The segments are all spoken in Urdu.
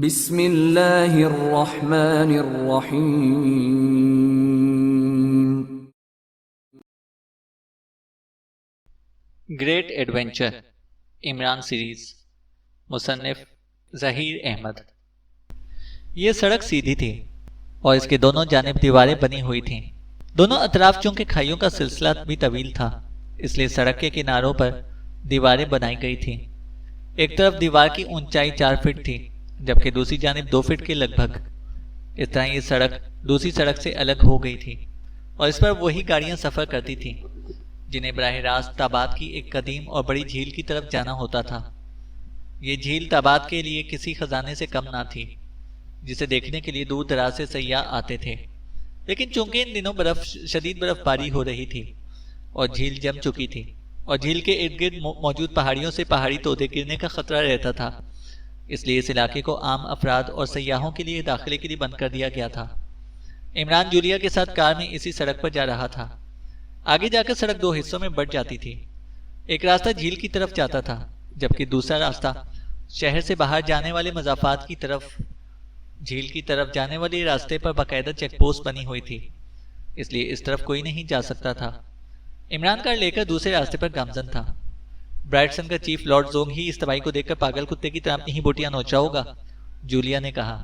بسم اللہ الرحمن الرحیم۔ گریٹ ایڈونچر عمران سیریز، مصنف ظہیر احمد۔ یہ سڑک سیدھی تھی اور اس کے دونوں جانب دیواریں بنی ہوئی تھیں۔ دونوں اطراف چونکہ کھائیوں کا سلسلہ بھی طویل تھا، اس لیے سڑک کے کناروں پر دیواریں بنائی گئی تھیں۔ ایک طرف دیوار کی اونچائی 4 فٹ تھی، جبکہ دوسری جانب 2 فٹ کے لگ بھگ۔ اس طرح یہ سڑک دوسری سڑک سے الگ ہو گئی تھی اور اس پر وہی گاڑیاں سفر کرتی تھیں جنہیں براہ راست تابات کی ایک قدیم اور بڑی جھیل کی طرف جانا ہوتا تھا۔ یہ جھیل تابات کے لیے کسی خزانے سے کم نہ تھی، جسے دیکھنے کے لیے دور دراز سے سیاح آتے تھے۔ لیکن چونکہ ان دنوں شدید برف باری ہو رہی تھی اور جھیل جم چکی تھی اور جھیل کے ارد گرد موجود پہاڑیوں سے پہاڑی تودے گرنے کا خطرہ رہتا تھا، اس لیے اس علاقے کو عام افراد اور سیاحوں کے لیے داخلے کے لیے بند کر دیا گیا تھا۔ عمران جولیا کے ساتھ کار میں اسی سڑک پر جا رہا تھا۔ آگے جا کر سڑک 2 حصوں میں بٹ جاتی تھی۔ ایک راستہ جھیل کی طرف جاتا تھا، جبکہ دوسرا راستہ شہر سے باہر جانے والے مضافات کی طرف۔ جھیل کی طرف جانے والے راستے پر باقاعدہ چیک پوسٹ بنی ہوئی تھی، اس لیے اس طرف کوئی نہیں جا سکتا تھا۔ عمران کار لے کر دوسرے راستے پر گامزن تھا۔ برائٹسن کا چیف لارڈ زونگ ہی اس تباہی کو دیکھ کر پاگل کتے کی طرح اپنی ہی بوٹیاں نوچ رہا ہوگا، جولیا نے کہا۔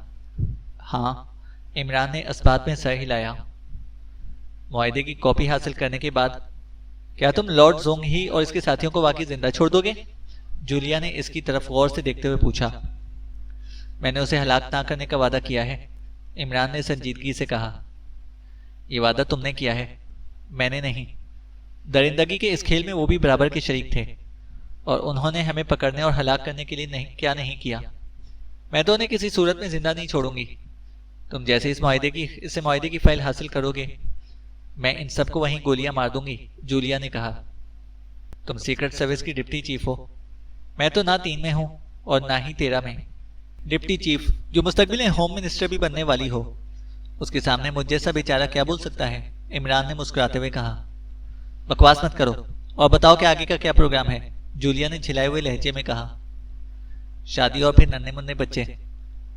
ہاں، عمران نے اس بات میں سر ہلایا۔ معاہدے کی کاپی حاصل کرنے کے بعد کیا تم لارڈ زونگ ہی اور اس کے ساتھیوں کو واقعی زندہ چھوڑ دو گے؟ جولیا نے اس کی طرف غور سے دیکھتے ہوئے پوچھا۔ میں نے اسے ہلاک نہ کرنے کا وعدہ کیا ہے، عمران نے سنجیدگی سے کہا۔ یہ وعدہ تم نے کیا ہے، میں نے نہیں۔ درندگی کے اس کھیل میں وہ بھی برابر کے شریک تھے، اور انہوں نے ہمیں پکڑنے اور ہلاک کرنے کے لیے کیا نہیں کیا۔ میں تو انہیں کسی صورت میں زندہ نہیں چھوڑوں گی۔ تم جیسے اس معاہدے کی فائل حاصل کرو گے، میں ان سب کو وہیں گولیاں مار دوں گی، جولیا نے کہا۔ تم سیکرٹ سروس کی ڈپٹی چیف ہو، میں تو نہ 3 میں ہوں اور نہ ہی 13 میں۔ ڈپٹی چیف جو مستقبل میں ہوم منسٹر بھی بننے والی ہو، اس کے سامنے مجھ جیسا بیچارہ کیا بول سکتا ہے، عمران نے مسکراتے ہوئے کہا۔ بکواس مت کرو اور بتاؤ کہ آگے کا کیا پروگرام ہے، جولیا نے جھلائے ہوئے لہجے میں کہا۔ شادی اور پھر ننھے منھے بچے،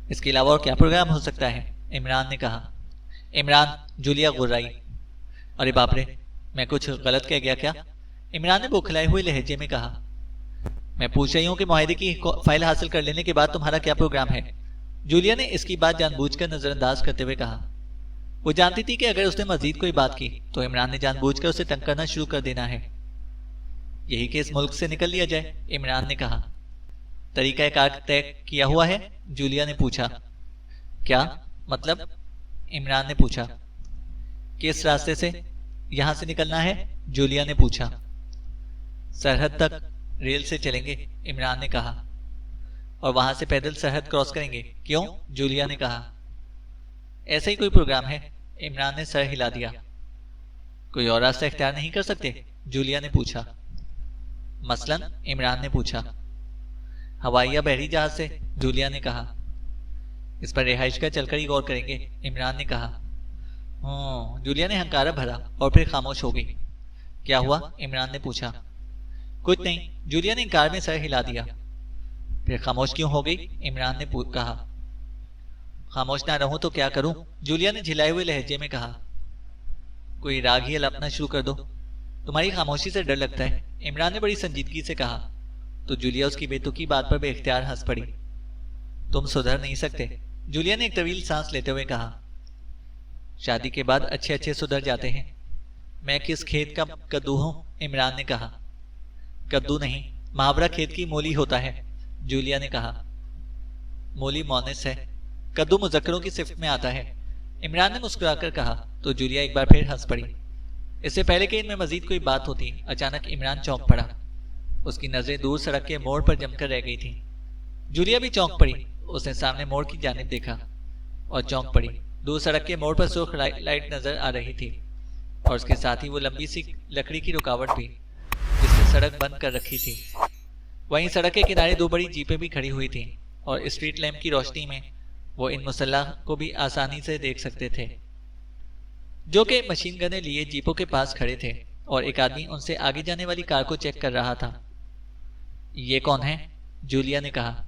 اس کے علاوہ اور کیا پروگرام ہو سکتا ہے، عمران نے کہا۔ عمران، جولیا غرائی۔ ارے باپ رے، میں کچھ غلط کہہ گیا کیا، عمران نے بوکھلائے ہوئے لہجے میں کہا۔ میں پوچھ رہی ہوں کہ معاہدے کی فائل حاصل کر لینے کے بعد تمہارا کیا پروگرام ہے، جولیا نے اس کی بات جان بوجھ کر نظر انداز کرتے ہوئے کہا۔ وہ جانتی تھی کہ اگر اس نے مزید کوئی بات کی تو عمران نے جان بوجھ کر اسے تنگ کرنا شروع کر دینا ہے۔ یہی کہ اس ملک سے نکل لیا جائے، عمران نے کہا۔ طریقہ کار طے کیا ہوا ہے، جولیا نے پوچھا۔ کیا مطلب، عمران نے پوچھا۔ کس راستے سے یہاں سے نکلنا ہے، جولیا نے پوچھا۔ سرحد تک ریل سے چلیں گے، عمران نے کہا۔ اور وہاں سے پیدل سرحد کراس کریں گے، کیوں، جولیا نے کہا۔ ایسا ہی کوئی پروگرام ہے، عمران نے سر ہلا دیا۔ کوئی اور راستہ اختیار نہیں کر سکتے، جولیا نے پوچھا۔ مثلاً، عمران نے پوچھا۔ ہوائی یا بحری جہاز سے، جولیا نے کہا۔ اس پر رہائش کا چل کر ہی غور کریں گے، عمران نے کہا۔ جولیا نے ہنکارا بھرا اور پھر خاموش ہو گئی۔ کیا ہوا، عمران نے پوچھا۔ کچھ نہیں، جولیا نے انکار میں سر ہلا دیا۔ پھر خاموش کیوں ہو گئی، عمران نے کہا۔ خاموش نہ رہوں تو کیا کروں، جولیا نے جھلائے ہوئے لہجے میں کہا۔ کوئی راگ ہی اپنا شروع کر دو، تمہاری خاموشی سے ڈر لگتا ہے، عمران نے بڑی سنجیدگی سے کہا۔ تو جولیا اس کی بے تکی بات پر بے اختیار ہنس پڑی۔ تم سدھر نہیں سکتے، جولیا نے ایک طویل سانس لیتے ہوئے کہا۔ شادی کے بعد اچھے اچھے سدھر جاتے ہیں، میں کس کھیت کا کدو ہوں، عمران نے کہا۔ کدو نہیں، محاورہ کھیت کی مولی ہوتا ہے، جولیا نے کہا۔ مولی مونس ہے، کدو مذکروں کی صفت میں آتا ہے، عمران نے مسکرا کر کہا۔ تو جولیا ایک بار پھر ہنس پڑی۔ اس سے پہلے کہ ان میں مزید کوئی بات ہوتی، اچانک عمران چونک پڑا۔ اس کی نظریں دور سڑک کے موڑ پر جم کر رہ گئی تھیں۔ جولیا بھی چونک پڑی، اس نے سامنے موڑ کی جانب دیکھا اور چونک پڑی۔ دور سڑک کے موڑ پر سرخ لائٹ نظر آ رہی تھی اور اس کے ساتھ ہی وہ لمبی سی لکڑی کی رکاوٹ بھی، جس نے سڑک بند کر رکھی تھی۔ وہیں سڑک کے کنارے 2 بڑی جیپیں بھی کھڑی ہوئی تھیں اور اسٹریٹ لیمپ کی روشنی میں وہ ان مسلح کو بھی آسانی سے دیکھ سکتے تھے، جو کہ مشین گنیں لیے جیپوں کے پاس کھڑے تھے، اور ایک آدمی ان سے آگے جانے والی کار کو چیک کر رہا تھا۔ یہ کون ہے، جولیا نے کہا۔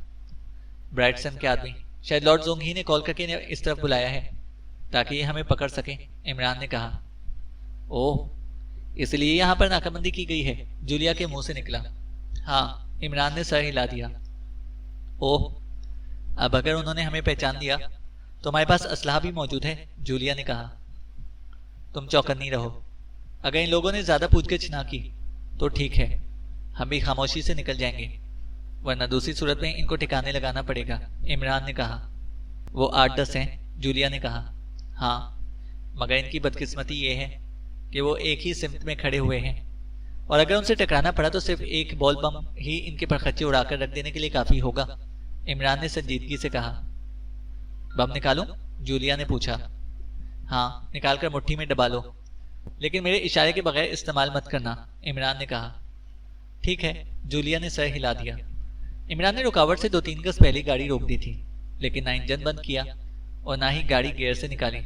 برائٹسن کے آدمی، شاید لارڈ زونگ ہی نے کال کر کے انہیں اس طرف بلایا ہے تاکہ یہ ہمیں پکڑ سکیں، عمران نے کہا۔ اوہ، اس لیے یہاں پر ناکہ بندی کی گئی ہے، جولیا کے منہ سے نکلا۔ ہاں، عمران نے سر ہلا دیا۔ اوہ، اب اگر انہوں نے ہمیں پہچان لیا تو ہمارے پاس اسلحہ بھی موجود ہے، جولیا نے کہا۔ تم چوکنی رہو، اگر ان لوگوں نے زیادہ پوچھ گچھ نہ کی تو ٹھیک ہے، ہم بھی خاموشی سے نکل جائیں گے، ورنہ دوسری صورت میں ان کو ٹھکانے لگانا پڑے گا، عمران نے کہا۔ وہ 8-10 ہیں، جولیا نے کہا۔ ہاں، مگر ان کی بدقسمتی یہ ہے کہ وہ ایک ہی سمت میں کھڑے ہوئے ہیں، اور اگر ان سے ٹکرانا پڑا تو صرف ایک بال بم ہی ان کے پرخچے اڑا کر رکھ دینے کے لیے کافی ہوگا، عمران نے سنجیدگی سے کہا۔ بم نکالوں؟ جولیا نے پوچھا۔ ہاں، نکال کر مٹھی میں دبا لو، لیکن میرے اشارے کے بغیر استعمال مت کرنا، عمران نے کہا۔ ٹھیک ہے، جولیا نے سر ہلا دیا۔ عمران نے رکاوٹ سے 2-3 گز پہلے گاڑی روک دی تھی، لیکن نہ انجن بند کیا اور نہ ہی گاڑی گیئر سے نکالی۔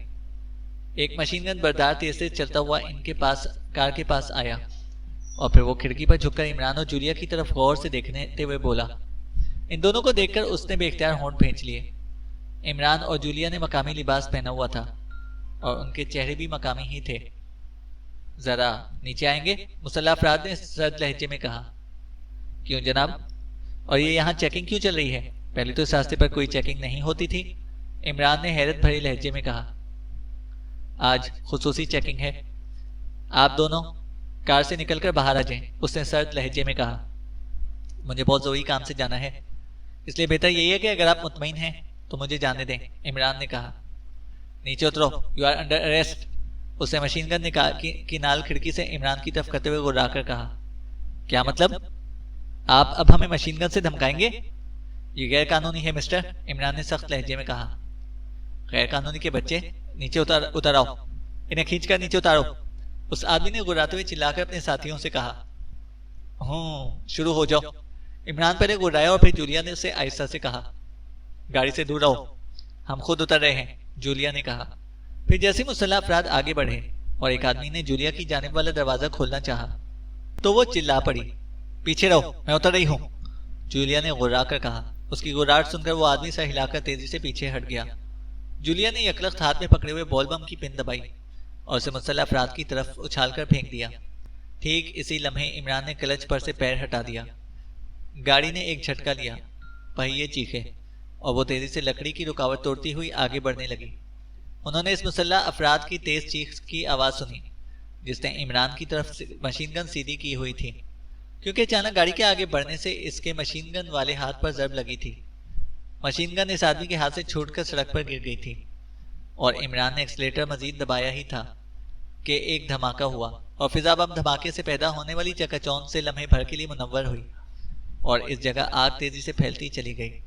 ایک مشین گن بردار تیز سے چلتا ہوا ان کے پاس کار کے پاس آیا، اور پھر وہ کھڑکی پر جھک کر عمران اور جولیا کی طرف غور سے دیکھتے ہوئے بولا۔ ان دونوں کو دیکھ کر اس نے بے اختیار ہونٹ بھینچ لیے۔ عمران اور جولیا نے مقامی لباس پہنا ہوا تھا اور ان کے چہرے بھی مقامی ہی تھے۔ ذرا نیچے آئیں گے؟ مسلح افراد نے سرد لہجے میں کہا۔ کیوں جناب؟ اور یہ یہاں چیکنگ کیوں چل رہی ہے؟ پہلے تو اس راستے پر کوئی چیکنگ نہیں ہوتی تھی، عمران نے حیرت بھری لہجے میں کہا۔ آج خصوصی چیکنگ ہے، آپ دونوں کار سے نکل کر باہر آ جائیں، اس نے سرد لہجے میں کہا۔ مجھے بہت ضروری کام سے جانا ہے، اس لیے بہتر یہی ہے کہ اگر آپ مطمئن ہیں تو مجھے جانے دیں، عمران نے کہا۔ نیچے اترو، یو آر انڈر اریسٹ، اس نے مشین گن کی نال کھڑکی سے عمران کی طرف کرتے ہوئے گرا کر کہا۔ کیا مطلب؟ آپ اب ہمیں مشین گن سے دھمکائیں گے؟ یہ غیر قانونی ہے مسٹر، عمران نے سخت لہجے میں کہا۔ غیر قانونی کے بچے، نیچے اتر آؤ، انہیں کھینچ کر نیچے اتارو، اس آدمی نے گراتے ہوئے چلا کر اپنے ساتھیوں سے کہا۔ شروع ہو جاؤ، عمران پہلے گرایا اور پھر جولیا نے اسے آہستہ سے کہا۔ گاڑی سے دور رہو، ہم خود اتر رہے ہیں، جولیا نے کہا۔ پھر جیسے مسلح افراد آگے بڑھے اور ایک آدمی نے جولیا کی جانب والا دروازہ کھولنا چاہا تو وہ چلا پڑی۔ پیچھے رہو، میں اتر رہی ہوں، جولیا نے غرا کر کہا۔ اس کی غراہٹ سن کر وہ آدمی سر ہلا کر تیزی سے پیچھے ہٹ گیا۔ جولیا نے یکلخت ہاتھ میں پکڑے ہوئے بال بم کی پن دبائی اور اسے مسلح افراد کی طرف اچھال کر پھینک دیا۔ ٹھیک اسی لمحے عمران نے کلچ پر سے پیر ہٹا دیا۔ گاڑی نے ایک جھٹکا لیا، پہیے چیخے اور وہ تیزی سے لکڑی کی رکاوٹ توڑتی ہوئی آگے بڑھنے لگی۔ انہوں نے اس مسلح افراد کی تیز چیخ کی آواز سنی جس نے عمران کی طرف مشین گن سیدھی کی ہوئی تھی، کیونکہ اچانک گاڑی کے آگے بڑھنے سے اس کے مشین گن والے ہاتھ پر ضرب لگی تھی۔ مشین گن اس آدمی کے ہاتھ سے چھوٹ کر سڑک پر گر گئی تھی اور عمران نے ایکسیلیٹر مزید دبایا ہی تھا کہ ایک دھماکہ ہوا اور فضا بم دھماکے سے پیدا ہونے والی چکاچوند سے لمحے بھر کے لیے منور ہوئی اور اس جگہ آگ تیزی سے پھیلتی چلی گئی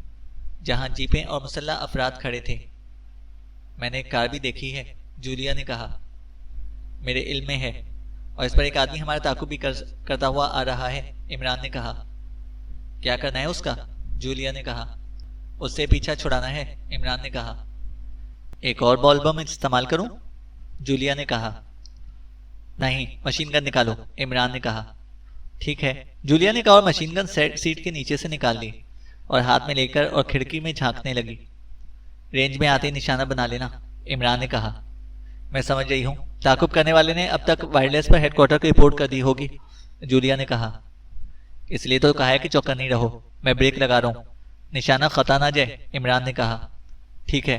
جہاں جیپیں اور مسلح افراد کھڑے تھے۔ میں نے ایک کار بھی دیکھی ہے، جولیا نے کہا۔ میرے علم میں ہے، اور اس پر ایک آدمی ہمارا تعاقب بھی کرتا ہوا آ رہا ہے، عمران نے کہا۔ کیا کرنا ہے اس کا؟ جولیا نے کہا۔ اس سے پیچھا چھڑانا ہے، عمران نے کہا۔ ایک اور بال بم استعمال کروں؟ جولیا نے کہا۔ نہیں، مشین گن نکالو، عمران نے کہا۔ ٹھیک ہے، جولیا نے کہا اور مشین گن سیٹ کے نیچے سے نکال لی اور ہاتھ میں لے کر اور کھڑکی میں جھانکنے لگی۔ رینج میں آتے نشانہ بنا لینا، عمران نے کہا۔ میں سمجھ رہی ہوں، تعاقب کرنے والے نے اب تک وائرلیس پر ہیڈ کوارٹر کو رپورٹ کر دی ہوگی، جولیا نے کہا۔ اس لیے تو کہا ہے کہ چوکنے رہو، میں بریک لگا رہا ہوں، نشانہ خطا نہ جائے، عمران نے کہا۔ ٹھیک ہے،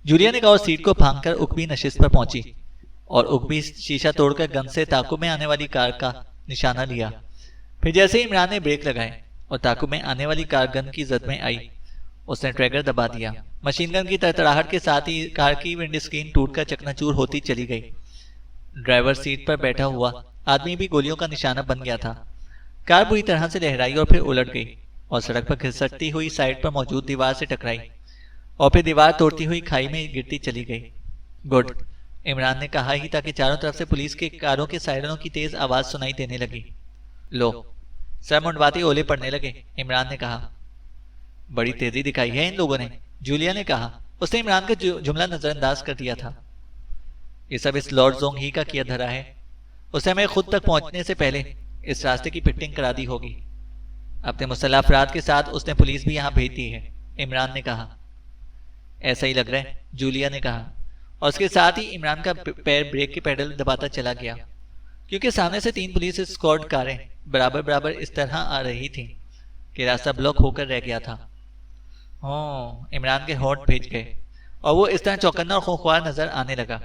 جولیا نے کہا اور سیٹ کو پھانک کر اکبی نشست پر پہنچی اور اکبی شیشہ توڑ کر گن سے تعاقب میں آنے والی کار کا نشانہ لیا۔ پھر جیسے عمران نے بریک لگائے اور تعاقب میں آنے والی کار گن کی زد میں آئی، اس نے ٹریگر دبا دیا۔ مشین گن کی تڑتڑاہٹ کے ساتھ ہی کار کی ونڈ اسکرین ٹوٹ کر چکنا چور ہوتی چلی گئی۔ ڈرائیور سیٹ پر بیٹھا ہوا آدمی بھی گولیوں کا نشانہ بن گیا تھا۔ کار بری طرح سے لہرائی اور پھر الٹ گئی اور سڑک پر کھسکتی ہوئی سائڈ پر موجود دیوار سے ٹکرائی اور پھر دیوار توڑتی ہوئی کھائی میں گرتی چلی گئی۔ گڈ، عمران نے کہا ہی تاکہ چاروں طرف سے پولیس کے کاروں کے سائرنوں کی تیز آواز سنائی دینے لگی۔ لو، سر منڈواتے اولے پڑنے لگے، عمران نے کہا۔ بڑی تیزی دکھائی ہے ان لوگوں نے، جولیا نے کہا۔ اس نے عمران کا جملہ نظر انداز کر دیا تھا۔ یہ سب اس لارڈ زونگ ہی کا کیا دھرا ہے، اسے ہمیں خود تک پہنچنے سے پہلے اس راستے کی پٹنگ کرا دی ہوگی۔ اپنے مسلح افراد کے ساتھ اس نے پولیس بھی یہاں بھیج دی ہے، عمران نے کہا۔ ایسا ہی لگ رہا ہے، جولیا نے کہا، اور اس کے ساتھ ہی عمران کا پیر بریک کے پیڈل دباتا چلا گیا، کیونکہ سامنے سے 3 پولیس اسکواڈ کاریں برابر اس طرح آ رہی تھیں کہ راستہ بلاک ہو کر رہ گیا تھا۔ عمران کے ہونٹ بھیج گئے اور وہ اس طرح چوکنا اور خوفوار نظر آنے لگا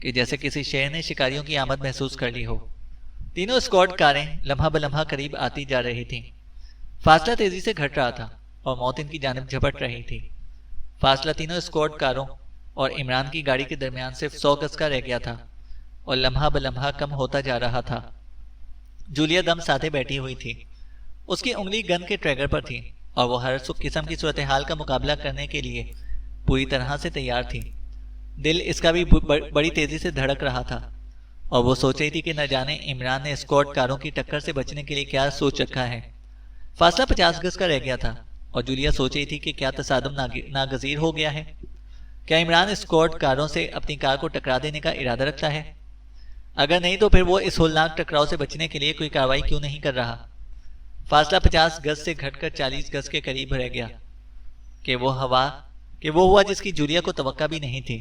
کہ جیسے کسی شیر نے شکاریوں کی آمد محسوس کر لی ہو۔ تینوں اسکواڈ کاریں لمحہ بلمحہ قریب آتی جا رہی تھیں۔ فاصلہ تیزی سے گھٹ رہا تھا اور موت ان کی جانب جھپٹ رہی تھی۔ فاصلہ تینوں اسکواڈ کاروں اور عمران کی گاڑی کے درمیان صرف 100 گز کا رہ گیا تھا اور لمحہ بلمحہ کم ہوتا جا رہا تھا۔ جولیا دم ساتھے بیٹھی ہوئی تھی، اس کی انگلی گن کے ٹریگر پر تھی اور وہ ہر قسم کی صورتحال کا مقابلہ کرنے کے لیے پوری طرح سے تیار تھی۔ دل اس کا بھی بڑی تیزی سے دھڑک رہا تھا اور وہ سوچ رہی تھی کہ نہ جانے عمران نے اسکواڈ کاروں کی ٹکر سے بچنے کے لیے کیا سوچ رکھا ہے۔ فاصلہ 50 گز کا رہ گیا تھا اور جولیا سوچ رہی تھی کہ کیا تصادم ناگزیر ہو گیا ہے؟ کیا عمران اسکواڈ کاروں سے اپنی کار کو ٹکرا دینے کا ارادہ رکھتا ہے؟ اگر نہیں تو پھر وہ اس ہولناک ٹکراؤ سے بچنے کے لیے کوئی کارروائی کیوں نہیں کر رہا؟ فاصلہ 50 گز سے گھٹ کر 40 گز کے قریب رہ گیا کہ وہ ہوا جس کی جولیا کو توقع بھی نہیں تھی۔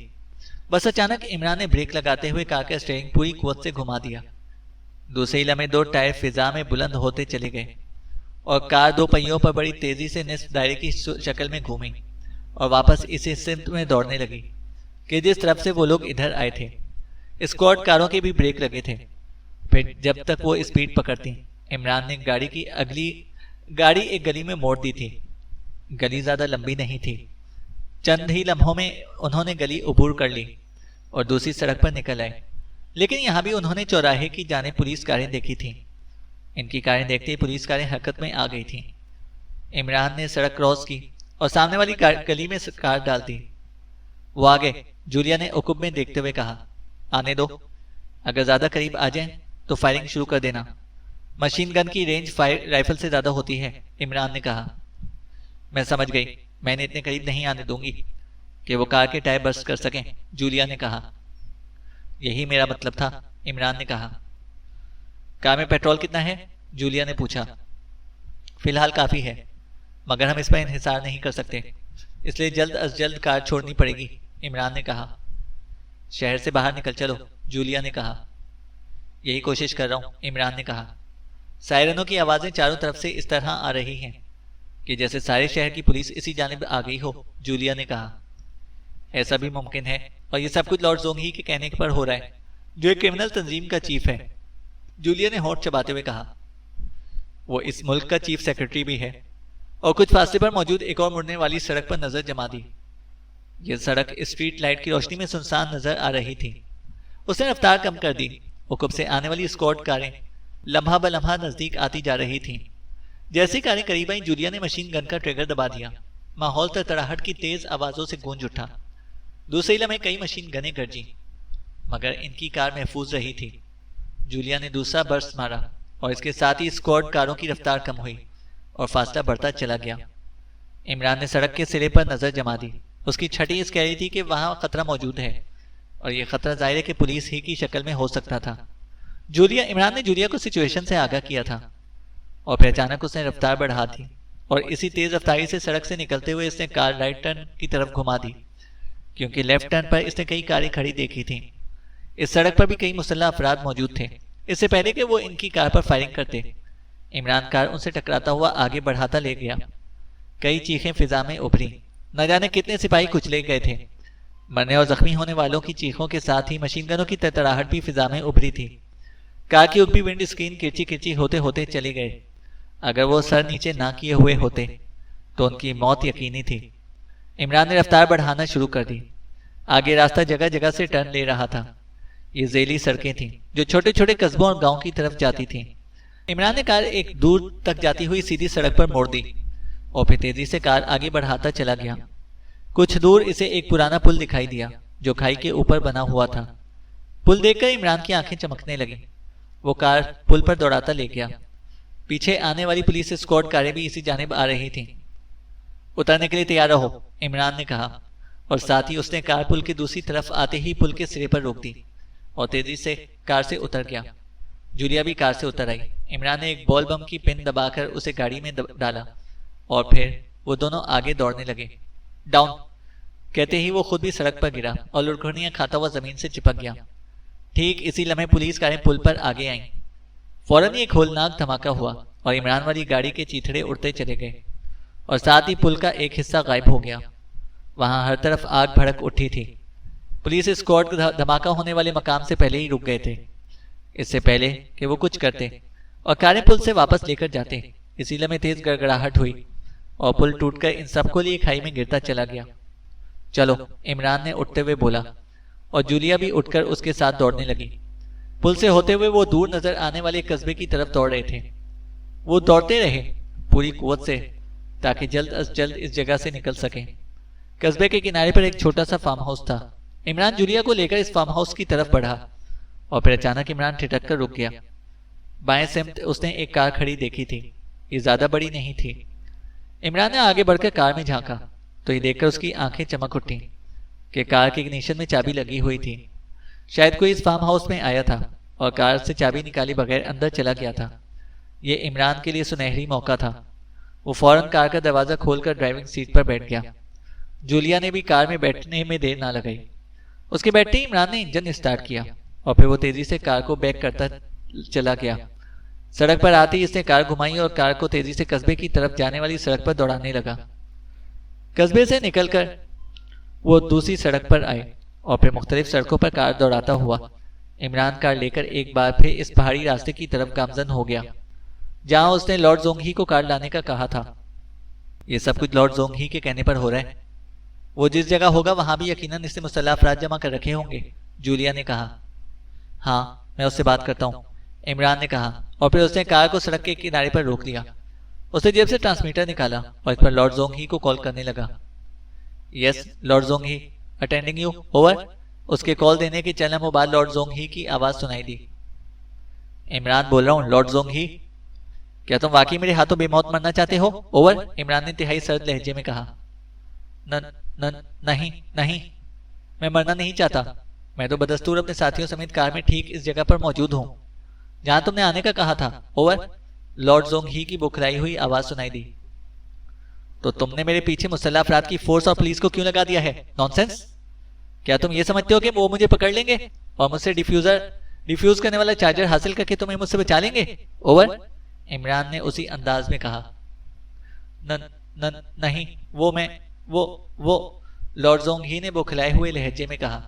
بس اچانک عمران نے بریک لگاتے ہوئے کار کا اسٹیئرنگ پوری قوت سے گھما دیا۔ دوسرے لمحے 2 ٹائر فضا میں بلند ہوتے چلے گئے اور کار 2 پہیوں پر بڑی تیزی سے نصف دائرے کی شکل میں گھومی اور واپس اسی سمت میں دوڑنے لگی کہ جس طرف سے وہ لوگ ادھر آئے تھے۔ اسکواڈ کاروں کے بھی بریک لگے تھے۔ پھر جب تک وہ اسپیڈ پکڑتی، عمران نے گاڑی ایک گلی میں موڑ دی تھی۔ گلی زیادہ لمبی نہیں تھی، چند ہی لمحوں میں انہوں نے گلی عبور کر لی اور دوسری سڑک پر نکل آئے، لیکن یہاں بھی انہوں نے چوراہے کی جانب پولیس کاریں دیکھی تھیں۔ ان کی کاریں دیکھتے ہی پولیس کاریں حرکت میں آ گئی تھیں۔ عمران نے سڑک کراس کی اور سامنے والی گلی میں کار ڈال دی۔ وہ آگے، جولیا نے عقب میں دیکھتے ہوئے کہا، آنے دو، اگر زیادہ قریب آ جائیں تو فائرنگ شروع کر دینا۔ مشین گن کی رینج رائفل سے زیادہ ہوتی ہے، عمران نے کہا۔ میں سمجھ گئی، میں نے اتنے قریب نہیں آنے دوں گی کہ وہ کار کے ٹائر برسٹ کر سکیں، جولیا نے کہا۔ یہی میرا مطلب تھا، عمران نے کہا۔ کار میں پیٹرول کتنا ہے؟ جولیا نے پوچھا۔ فی الحال کافی ہے، مگر ہم اس پر انحصار نہیں کر سکتے، اس لیے جلد از جلد کار چھوڑنی پڑے گی، عمران نے کہا۔ شہر سے باہر نکل چلو، جولیا نے کہا۔ یہی کوشش کر رہا ہوں، عمران نے کہا۔ سائرنوں کی آوازیں چاروں طرف سے اس طرح آ رہی ہیں کہ جیسے سارے شہر کی پولیس اسی جانب آ گئی ہو، جولیا نے کہا۔ ایسا بھی ممکن ہے، اور یہ سب کچھ لارڈ زونگ ہی کے کہنے پر ہو رہا ہے، جو ایک کرمنل تنظیم کا چیف ہے، جولیا نے ہونٹ چباتے ہوئے کہا۔ وہ اس ملک کا چیف سیکرٹری بھی ہے، اور کچھ فاصلے پر موجود ایک اور مڑنے والی سڑک پر نظر جما دی۔ یہ سڑک اسٹریٹ لائٹ کی روشنی میں سنسان نظر آ رہی تھی۔ اس نے رفتار کم کر دی۔ عقب سے آنے والی اسکواڈ کاریں لمحہ بلمحہ نزدیک آتی جا رہی تھیں۔ جیسی کاریں قریب آئیں، جولیا نے مشین گن کا ٹریگر دبا دیا۔ ماحول تڑتڑاہٹ کی تیز آوازوں سے گونج اٹھا۔ دوسرے لمحے کئی مشین گنیں گرجیں، مگر ان کی کار محفوظ رہی تھی۔ جولیا نے دوسرا برس مارا اور اس کے ساتھ ہی اسکواڈ کاروں کی رفتار کم ہوئی اور فاصلہ بڑھتا چلا گیا۔ عمران نے سڑک کے سرے پر نظر جما دی۔ اس کی چھٹی اس کہہ رہی تھی کہ وہاں خطرہ موجود ہے، اور یہ خطرہ ظاہر ہے کہ پولیس ہی کی شکل میں ہو سکتا تھا۔ عمران نے جولیا کو سچویشن سے آگاہ کیا تھا، اور پھر اچانک اس نے رفتار بڑھا دی اور اسی تیز رفتاری سے سڑک سے نکلتے ہوئے اس نے کار رائٹ ٹرن کی طرف گھما دی، کیونکہ لیفٹ ٹرن پر اس نے کئی کاریں کھڑی دیکھی تھیں۔ اس سڑک پر بھی کئی مسلح افراد موجود تھے، اس سے پہلے کہ وہ ان کی کار پر فائرنگ کرتے۔ عمران کار ان سے ٹکراتا ہوا آگے بڑھاتا لے گیا۔ کئی چیخیں فضا میں ابھری، نہ جانے کتنے سپاہی کچلے گئے تھے۔ مرنے اور زخمی ہونے والوں کی چیخوں کے ساتھ ہی مشین گنوں کی تڑتڑاہٹ بھی فضا میں ابھری تھی۔ کار کی اوپری ونڈ اسکرین کرچی کرچی ہوتے ہوتے چلی گئے۔ اگر وہ سر نیچے نہ کیے ہوئے ہوتے تو ان کی موت یقینی تھی۔ عمران نے رفتار بڑھانا شروع کر دی۔ آگے راستہ جگہ جگہ سے ٹرن لے رہا تھا۔ یہ ذیلی سڑکیں تھیں جو چھوٹے چھوٹے قصبوں اور گاؤں کی طرف جاتی تھیں۔ عمران نے کار ایک دور تک جاتی ہوئی سیدھی سڑک پر موڑ دی اور پھر تیزی سے کار آگے بڑھاتا چلا گیا۔ کچھ دور اسے ایک پرانا پل دکھائی دیا جو کھائی کے اوپر بنا ہوا تھا۔ پل دیکھ کر عمران کی آنکھیں چمکنے لگیں۔ وہ کار پل پر دوڑاتا لے گیا۔ پیچھے آنے والی پولیس اسکواڈ کاریں بھی اسی جانب آ رہی تھیں۔ اترنے کے لیے تیار رہو، عمران نے کہا، اور ساتھ ہی اس نے کار پل کی دوسری طرف آتے ہی پل کے سرے پر روک دی اور تیزی سے کار سے اتر گیا۔ جولیا بھی کار سے اتر آئی۔ عمران نے ایک بال بم کی پن دبا کر اسے گاڑی میں ڈالا اور پھر وہ دونوں آگے دوڑنے لگے۔ ڈاؤن! کہتے ہی وہ خود بھی سڑک پر گرا اور لڑکھڑیاں کھاتا ہوا زمین سے چپک گیا۔ ٹھیک اسی لمحے پولیس کاریں پل پر آگے آئیں۔ فوراً ایک ہولناک دھماکہ ہوا اور عمران والی گاڑی کے چیتھڑے اڑتے چلے گئے اور ساتھ ہی پل کا ایک حصہ غائب ہو گیا۔ وہاں ہر طرف آگ بھڑک اٹھی تھی۔ پولیس اسکواڈ دھماکہ ہونے والے مقام سے پہلے ہی رک گئے تھے، اس سے پہلے کہ وہ کچھ کرتے، اور کاریں پل سے واپس لے کر جاتے۔ اسی لمحے تیز گڑگڑاہٹ ہوئی اور پل ٹوٹ کر ان سب کو لیے کھائی میں گرتا چلا گیا۔ چلو، عمران نے اٹھتے ہوئے بولا، اور جولیا بھی اٹھ کر اس کے ساتھ دوڑنے لگی۔ پل سے ہوتے ہوئے وہ دور نظر آنے والے قصبے کی طرف دوڑ رہے تھے۔ وہ دوڑتے رہے پوری قوت سے تاکہ جلد از جلد اس جگہ سے نکل سکیں۔ قصبے کے کنارے پر ایک چھوٹا سا فارم ہاؤس تھا۔ عمران جولیا کو لے کر اس فارم ہاؤس کی طرف بڑھا اور پھر اچانک عمران ٹھٹک کر رک گیا۔ بائیں سمت اس نے ایک کار کھڑی دیکھی تھی، یہ زیادہ بڑی نہیں تھی۔ عمران نے آگے بڑھ کر کار میں جھانکا تو یہ دیکھ کر اس کی آنکھیں چمک اٹھیں کہ کار کے اگنیشن میں چابی لگی ہوئی تھی۔ شاید کوئی اس فارم ہاؤس میں آیا تھا اور کار سے چابی نکالی بغیر اندر چلا گیا تھا۔ یہ عمران کے لیے سنہری موقع تھا۔ وہ فوراً کار کا دروازہ کھول کر ڈرائیونگ سیٹ پر بیٹھ گیا۔ جولیا نے بھی کار میں بیٹھنے میں دیر نہ لگائی۔ اس کے بیٹھتے ہی عمران نے انجن اسٹارٹ کیا اور پھر وہ تیزی سے کار کو بیک کرتا چلا گیا۔ سڑک پر آتے ہی اس نے کار گھمائی اور کار کو تیزی سے قصبے کی طرف جانے والی سڑک پر دوڑانے لگا۔ قصبے سے نکل کر وہ دوسری سڑک پر آئے اور پھر مختلف سڑکوں پر کار دوڑاتا ہوا عمران کار لے کر ایک بار پھر اس پہاڑی راستے کی طرف گامزن ہو گیا جہاں اس نے لارڈ زونگ ہی کو کار لانے کا کہا تھا۔ یہ سب کچھ لارڈ زونگ ہی کے کہنے پر ہو رہا ہے۔ وہ جس جگہ ہوگا وہاں بھی یقیناً اس نے مسلح افراد جمع کر رکھے ہوں گے، جولیا نے کہا۔ ہاں، میں اس سے بات کرتا ہوں، عمران نے کہا، اور پھر اس نے کار کو سڑک کے کنارے پر روک لیا۔ اس نے جیب سے ٹرانسمیٹر نکالا اور اس پر لارڈ زونگ ہی کو کال کرنے لگا۔ یس لارڈ زونگ ہی، اٹینڈنگ یو، اوور۔ اس کے کال دینے کے چند لمحوں بعد لارڈ زونگ ہی کی آواز سنائی دی۔ عمران بول رہا ہوں لارڈ زونگ ہی، کیا تم واقعی میرے ہاتھوں بے موت مرنا چاہتے ہو؟ اوور، عمران نے انتہائی سرد لہجے میں کہا۔ نہیں، میں مرنا نہیں چاہتا۔ میں تو بدستور اپنے ساتھیوں سمیت کار میں ٹھیک اس جگہ پر موجود ہوں جہاں تم نے آنے کا کہا تھا، اوور، لارڈ زونگ ہی کی بکھرائی ہوئی آواز سنائی دی۔ تو تم نے میرے پیچھے مسلح افراد کی فورس اور پولیس کو کیوں لگا دیا ہے؟ نان سینس! کیا تم یہ سمجھتے ہو کہ وہ مجھے پکڑ لیں گے اور مجھ سے ڈیفیوز کرنے والا چارجر حاصل کر کے تمہیں مجھ سے بچا لیں گے؟ اوور، عمران نے اسی انداز میں کہا۔ نہیں، وہ لارڈ زونگ ہی نے بوکھلائے ہوئے لہجے میں کہا۔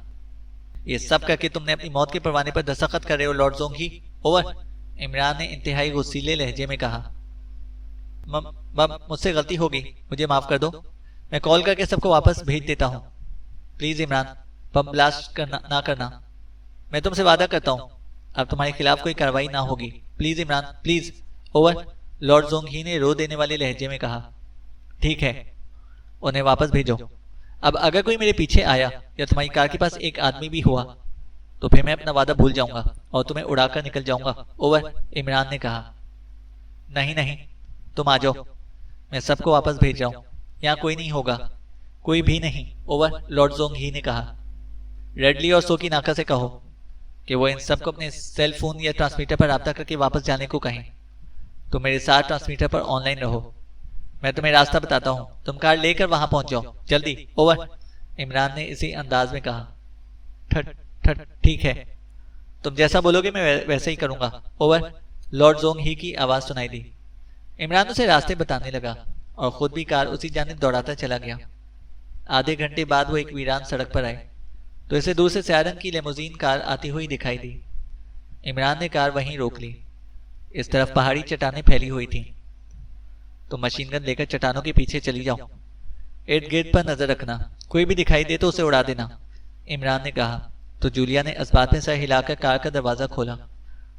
یہ سب کر کے تم نے اپنی موت کے پروانے پر دستخط کر رہے ہو لارڈ زونگ ہی، اوور، عمران نے انتہائی غصیلے لہجے میں کہا۔ مجھ سے غلطی ہو گئی، مجھے معاف کر دو، میں کال کر کے سب کو واپس بھیج دیتا ہوں۔ پلیز عمران، بم بلاسٹ نہ کرنا، میں تم سے وعدہ کرتا ہوں اب تمہارے خلاف کوئی کارروائی نہ ہوگی۔ Please Imran, please, over, lord زونگ ہی نے رو دینے والے لہجے میں کہا۔ ٹھیک ہے، انہیں واپس بھیجو۔ اب اگر کوئی میرے پیچھے آیا یا تمہاری کار کے پاس ایک آدمی بھی ہوا تو پھر میں اپنا وعدہ بھول جاؤں گا اور تمہیں اڑا کر نکل جاؤں گا، اوور، عمران نے کہا۔ نہیں، تم آ جاؤ، میں سب کو واپس بھیج رہا ہوں، یہاں کوئی نہیں ہوگا، کوئی بھی نہیں، اوور، لارڈ زونگ ہی نے کہا۔ ریڈلی اور سوکی ناکا سے کہو کہ وہ ان سب کو اپنے سیل فون یا ٹرانسمیٹر پر رابطہ کر کے واپس جانے کو کہیں۔ تم میرے ساتھ ٹرانسمیٹر پر آن لائن رہو، میں تمہیں راستہ بتاتا ہوں، تم کار لے کر وہاں پہنچ جاؤ، جلدی، اوور، عمران نے اسی انداز میں کہا۔ ٹھیک ہے، تم جیسا بولو گے میں ویسے ہی کروں گا، اوور، لارڈ زونگ ہی کی آواز سنائی دی۔ عمران اسے راستے بتانے لگا اور خود بھی کار اسی جانب دوڑاتا چلا گیا۔ آدھے گھنٹے بعد وہ ایک ویران سڑک پر آئے تو اسے دور سے سیاہ رنگ کی لیموزین کار آتی ہوئی دکھائی دی۔ عمران نے کار وہیں روک لی۔ اس طرف پہاڑی چٹانیں پھیلی ہوئی تھیں۔ تم مشین گن لے کر چٹانوں کے پیچھے چلی جاؤ، ارد گرد پر نظر رکھنا، کوئی بھی دکھائی دے تو اسے اڑا دینا، عمران نے کہا تو جولیا نے اسبات میں سر ہلا کر کار کا دروازہ کھولا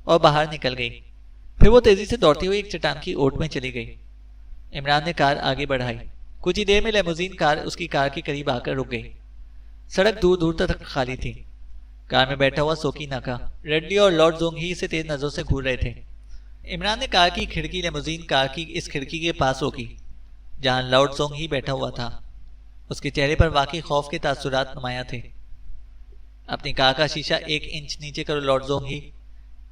اور باہر نکل گئی۔ پھر وہ تیزی سے دوڑتی ہوئی ایک چٹان کی اوٹ میں چلی گئی۔ عمران نے کار آگے بڑھائی۔ کچھ ہی دیر میں لیموزین کار اس کی کار کے قریب آ کر رک گئی۔ سڑک دور دور تک خالی تھی۔ کار میں بیٹھا ہوا سوکی ناکا، ریڈلی اور لارڈ زونگ ہی سے تیز نظروں سے گھور رہے تھے۔ عمران نے کار کی کھڑکی لیموزین کار کی اس کھڑکی کے پاس روکی جہاں لارڈ زونگ ہی بیٹھا ہوا تھا۔ اس کے چہرے پر واقعی خوف کے تاثرات نمایاں تھے۔ اپنی کار کا شیشہ 1 انچ نیچے کرو لارڈ زونگ ہی،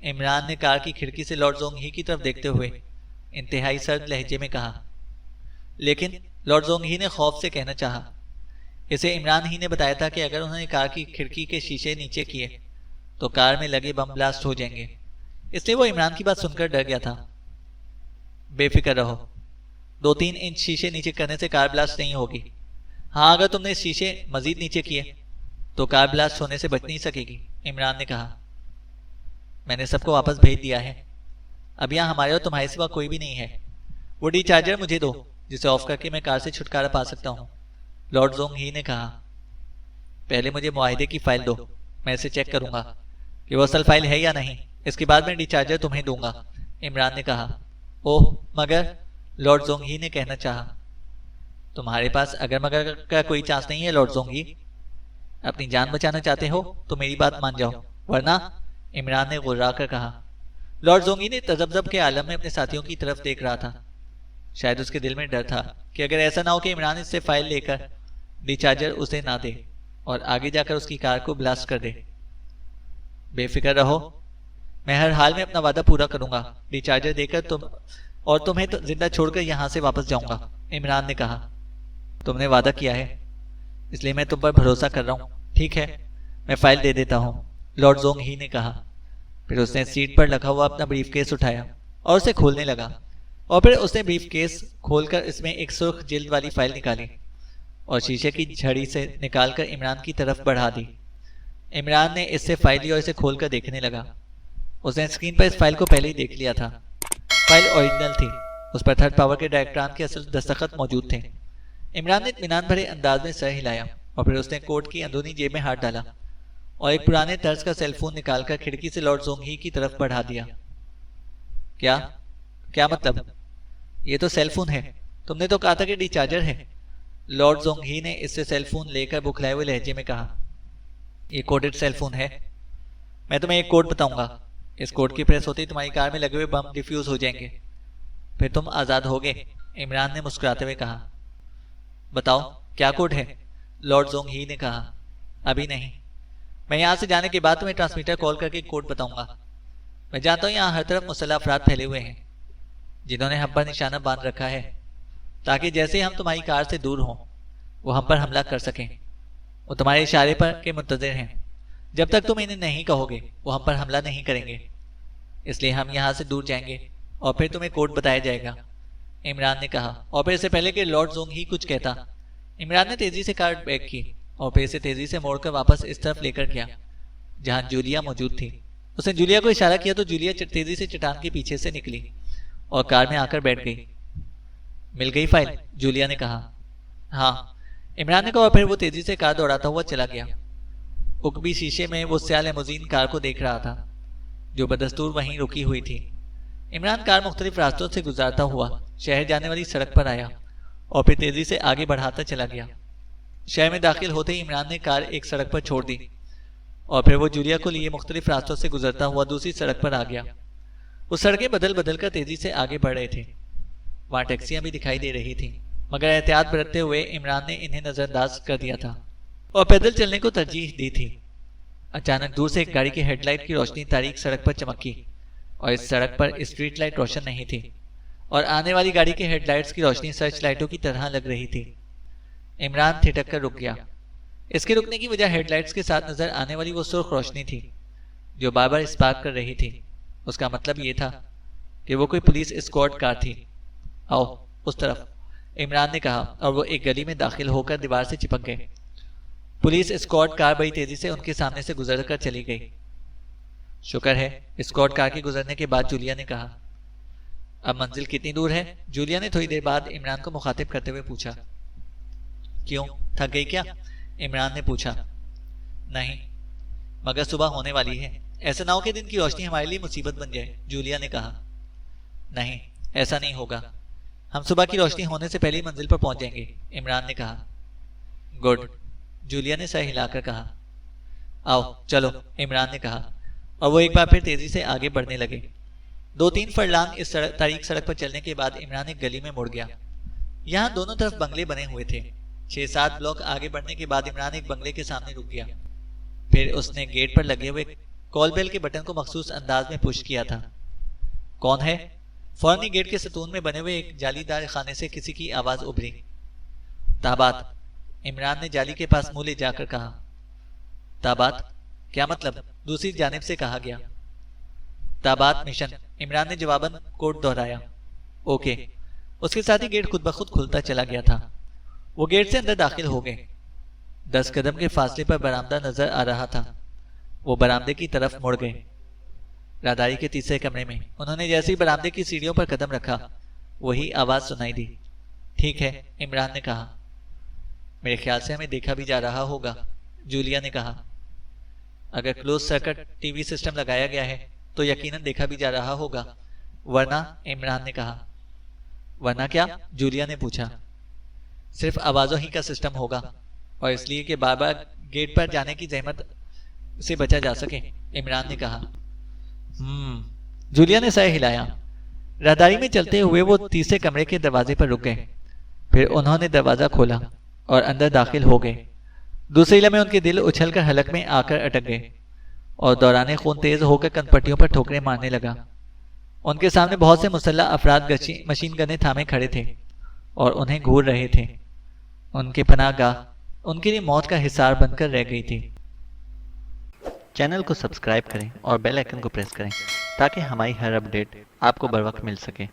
عمران نے کار کی کھڑکی سے لارڈ زونگ ہی کی طرف دیکھتے ہوئے انتہائی سرد لہجے میں کہا۔ لیکن لارڈ زونگ ہی نے خوف سے کہنا چاہا۔ اسے عمران ہی نے بتایا تھا کہ اگر انہوں نے کار کی کھڑکی کے شیشے نیچے کیے تو کار میں لگے بم بلاسٹ ہو جائیں گے، اس لیے وہ عمران کی بات سن کر ڈر گیا تھا۔ بے فکر رہو، 2-3 انچ شیشے نیچے کرنے سے کار بلاسٹ نہیں ہوگی۔ ہاں اگر تم نے شیشے مزید نیچے کیے تو کار بلاسٹ ہونے سے بچ نہیں سکے گی، عمران نے کہا۔ میں نے سب کو واپس بھیج دیا ہے، اب یہاں ہمارے اور تمہارے سوا کوئی بھی نہیں ہے۔ وہ ڈی چارجر مجھے دو جسے آف کر کے میں کار سے چھٹکارا پا سکتا ہوں، لارڈ زونگ ہی نے کہا۔ پہلے مجھے معاہدے کی فائل دو، میں اسے چیک کروں گا کہ وہ اصل فائل ہے یا نہیں، اس کے بعد میں ڈی چارجر تمہیں دوں گا، عمران نے کہا۔ اوہ مگر، لارڈ زونگ ہی نے کہنا چاہا۔ تمہارے پاس اگر مگر کا کوئی چانس نہیں ہے لارڈ زونگ ہی، اپنی جان بچانا چاہتے ہو تو میری بات مان جاؤ، ورنہ، عمران نے غرا کر کہا۔ لارڈ زونگی نے تذبذب کے عالم میں اپنے ساتھیوں کی طرف دیکھ رہا تھا۔ شاید اس کے دل میں ڈر تھا کہ اگر ایسا نہ ہو کہ عمران اس سے فائل لے کر ڈی چارجر اسے نہ دے اور آگے جا کر اس کی کار کو بلاسٹ کر دے۔ بے فکر رہو، میں ہر حال میں اپنا وعدہ پورا کروں گا، ڈی چارجر دے کر تمہیں زندہ چھوڑ کر یہاں سے واپس جاؤں گا، عمران نے کہا۔ تم نے وعدہ کیا ہے اس لیے میں تم پر بھروسہ کر رہا ہوں، ٹھیک ہے میں فائل دے دیتا ہوں، لارڈ زونگ ہی نے کہا۔ پھر اس نے سیٹ پر رکھا ہوا اپنا بریف کیس اٹھایا اور اسے کھولنے لگا، اور پھر اس نے بریف کیس کھول کر اس میں ایک سرخ جلد والی فائل نکالی اور شیشے کی جھڑی سے نکال کر عمران کی طرف بڑھا دی۔ عمران نے اس سے فائل لی اور اسے کھول کر دیکھنے لگا۔ اس نے اسکرین پر اس فائل کو پہلے ہی دیکھ لیا تھا۔ فائل اوریجنل تھی، اس پر تھرڈ پاور کے ڈائریکٹران کے اصل دستخط موجود تھے۔ عمران نے اطمینان بھرے انداز میں سر ہلایا اور پھر اس نے کوٹ کی اندرونی جیب میں ہاتھ ڈالا اور ایک پرانے طرز کا سیل فون نکال کر کھڑکی سے لارڈ زونگ ہی کی طرف بڑھا دیا۔ کیا مطلب؟ یہ تو سیل فون ہے، تم نے تو کہا تھا کہ ڈی چارجر ہے، لارڈ زونگ ہی نے اس سے سیل فون لے کر بکھلائے ہوئے لہجے میں کہا۔ یہ کوڈڈ سیل فون ہے، میں تمہیں ایک کوڈ بتاؤں گا، اس کوڈ کی پریس ہوتے ہی تمہاری کار میں لگے ہوئے بم ڈیفیوز ہو جائیں گے، پھر تم آزاد ہوگے، عمران نے مسکراتے ہوئے کہا۔ بتاؤ کیا کوڈ ہے، لارڈ زونگ ہی نے کہا۔ ابھی نہیں، میں یہاں سے جانے کے بعد تمہیں ٹرانسمیٹر کال کر کے کوڈ بتاؤں گا۔ میں جانتا ہوں یہاں ہر طرف مسلح افراد پھیلے ہوئے ہیں جنہوں نے ہم پر نشانہ باندھ رکھا ہے تاکہ جیسے ہی ہم تمہاری کار سے دور ہوں وہ ہم پر حملہ کر سکیں۔ وہ تمہارے اشارے پر کے منتظر ہیں، جب تک تم انہیں نہیں کہو گے وہ ہم پر حملہ نہیں کریں گے، اس لیے ہم یہاں سے دور جائیں گے اور پھر تمہیں کوڈ بتایا جائے گا، عمران نے کہا۔ اور پھر اس سے پہلے کہ لارڈ زونگ ہی کچھ کہتا، عمران نے تیزی سے کار بیک کی اور پھر اسے تیزی سے موڑ کر واپس اس طرف لے کر گیا جہاں جولیا موجود تھی۔ اس نے جولیا کو اشارہ کیا تو جولیا تیزی سے چٹان کے پیچھے سے نکلی اور کار میں آ کر بیٹھ گئی۔ مل گئی فائل، جولیا نے کہا۔ ہاں، عمران نے کہا، اور پھر وہ تیزی سے کار دوڑاتا ہوا چلا گیا۔ اکبی شیشے میں وہ سیاہ لیموزین کار کو دیکھ رہا تھا جو بدستور وہیں رکی ہوئی تھی۔ عمران کار مختلف راستوں سے گزارتا ہوا شہر جانے والی سڑک پر آیا اور پھر تیزی سے آگے بڑھاتا چلا گیا۔ شہر میں داخل ہوتے ہی عمران نے کار ایک سڑک پر چھوڑ دی اور پھر وہ جولیا کو لیے مختلف راستوں سے گزرتا ہوا دوسری سڑک پر آ گیا۔ وہ سڑکیں بدل بدل کر تیزی سے آگے بڑھ رہے تھے، وہاں ٹیکسیاں بھی دکھائی دے رہی تھیں، مگر احتیاط برتتے ہوئے عمران نے انہیں نظر انداز کر دیا تھا اور پیدل چلنے کو ترجیح دی تھی۔ اچانک دور سے ایک گاڑی کی ہیڈ لائٹ کی روشنی تاریک سڑک پر چمکی اور اس سڑک پر اسٹریٹ لائٹ روشن نہیں تھی اور آنے والی گاڑی کی ہیڈ لائٹس کی روشنی سرچ لائٹوں کی طرح لگ رہی تھی۔ عمران تھٹک کر رک گیا۔ اس کے رکنے کی وجہ ہیڈ لائٹس کے ساتھ نظر آنے والی وہ سرخ روشنی تھی جو بار بار اسپارک کر رہی تھی۔ اس کا مطلب یہ تھا کہ وہ کوئی پولیس اسکواڈ کار تھی۔ آؤ اس طرف، عمران نے کہا اور وہ ایک گلی میں داخل ہو کر دیوار سے چپک گئے۔ پولیس اسکواڈ کار بڑی تیزی سے ان کے سامنے سے گزر کر چلی گئی۔ شکر ہے، اسکواڈ کار کے گزرنے کے بعد جولیا نے کہا۔ اب منزل کتنی دور ہے؟ جولیا نے تھوڑی دیر بعد عمران کو مخاطب کرتے ہوئے پوچھا۔ کیوں، تھک گئی کیا؟ عمران نے پوچھا۔ نہیں، مگر صبح ہونے والی ہے، ایسا نہ ہو کہ دن کی روشنی ہمارے لیے مصیبت بن جائے، جولیا نے کہا۔ نہیں، ایسا نہیں ہوگا، ہم صبح کی روشنی ہونے سے پہلے منزل پر پہنچ جائیں گے، عمران نے کہا۔ گڈ، جولیا نے سر ہلا کر کہا۔ آؤ چلو، عمران نے کہا اور وہ ایک بار پھر تیزی سے آگے بڑھنے لگے۔ 2-3 فرلانگ اس تاریک سڑک پر چلنے کے بعد عمران ایک گلی میں مڑ گیا۔ یہاں دونوں طرف بنگلے بنے ہوئے تھے۔ 6-7 بلاک آگے بڑھنے کے بعد عمران ایک بنگلے کے سامنے رک گیا۔ پھر اس نے گیٹ پر لگے ہوئے کال بیل کے بٹن کو مخصوص انداز میں پش کیا تھا۔ کون ہے؟ فوراً گیٹ کے ستون میں بنے ہوئے ایک جالی دار خانے سے کسی کی آواز ابھری۔ تابات، عمران نے جالی کے پاس منہ لے جا کر کہا، تابات؟ کیا مطلب؟ دوسری جانب سے کہا گیا۔ تابات مشن، عمران نے جواباً کوڈ دہرایا۔ اوکے۔ اس کے ساتھ ہی گیٹ خود بخود کھلتا چلا گیا تھا۔ وہ گیٹ سے اندر داخل ہو گئے۔ 10 قدم کے فاصلے پر برآمدہ نظر آ رہا تھا۔ وہ برآمدے کی طرف مڑ گئے۔ راداری کے تیسرے کمرے میں انہوں نے جیسے ہی برآمدے کی سیڑھیوں پر قدم رکھا، وہی آواز سنائی دی۔ ٹھیک ہے، عمران نے کہا۔ میرے خیال سے ہمیں دیکھا بھی جا رہا ہوگا، جولیا نے کہا۔ اگر close circuit TV system لگایا گیا ہے تو یقیناً دیکھا بھی جا رہا ہوگا، ورنہ، عمران نے کہا۔ ورنہ کیا؟ جولیا نے پوچھا۔ صرف آوازوں ہی کا سسٹم ہوگا، اور اس لیے کہ بار بار گیٹ پر جانے کی زحمت سے بچا جا سکے، عمران نے کہا۔ جولیا نے سر ہلایا۔ راہداری میں چلتے ہوئے وہ تیسرے کمرے کے دروازے پر رک گئے۔ پھر انہوں نے دروازہ کھولا اور اندر داخل ہو گئے۔ دوسرے لمحے ان کے دل اچھل کر حلق میں آ کر اٹک گئے اور دوران خون تیز ہو کر کن پٹیوں پر ٹھوکریں مارنے لگا۔ ان کے سامنے بہت سے مسلح افراد مشین گنیں تھامے کھڑے تھے اور انہیں گھور رہے تھے۔ ان کے پناہ گاہ ان کے لیے موت کا حصار بن کر رہ گئی تھی۔ چینل کو سبسکرائب کریں اور بیل آئیکن کو پریس کریں تاکہ ہماری ہر اپڈیٹ آپ کو بر وقت مل سکے۔